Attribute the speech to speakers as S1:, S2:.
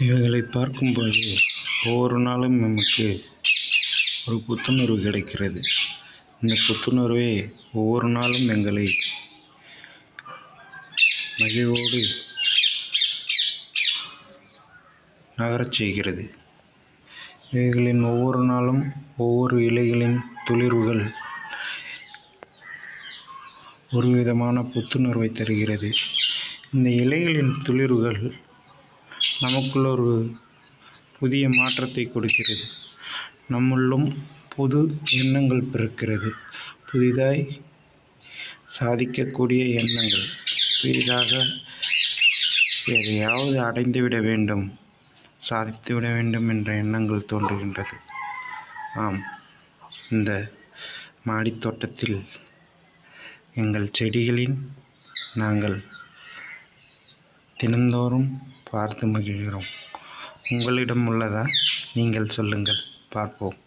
S1: இவைகளை பார்க்கும்போது ஒவ்வொரு நாளும் நமக்கு ஒரு புத்துணர்வு கிடைக்கிறது. இந்த புத்துணர்வே ஒவ்வொரு நாளும் எங்களை மகிழ்வோடு நகரச் செய்கிறது. இவைகளின் ஒவ்வொரு நாளும் ஒவ்வொரு இலைகளின் துளிர்வுகள் ஒரு விதமான புத்துணர்வை தருகிறது. இந்த இலைகளின் துளிர்வுகள் நமக்குள்ள ஒரு புதிய மாற்றத்தை கொடுக்கிறது. நம்முள்ளும் புது எண்ணங்கள் பிறக்கிறது. புதிதாய் சாதிக்கக்கூடிய எண்ணங்கள், புதிதாக எதையாவது அடைந்துவிட வேண்டும், சாதித்துவிட வேண்டும் என்ற எண்ணங்கள் தோன்றுகின்றது. ஆம், இந்த மாடித்தோட்டத்தில் எங்கள் செடிகளின் நாங்கள் தினந்தோறும் பார்த்து மகிழ்கிறோம். உங்களிடம் உள்ளதா? நீங்கள் சொல்லுங்கள், பார்ப்போம்.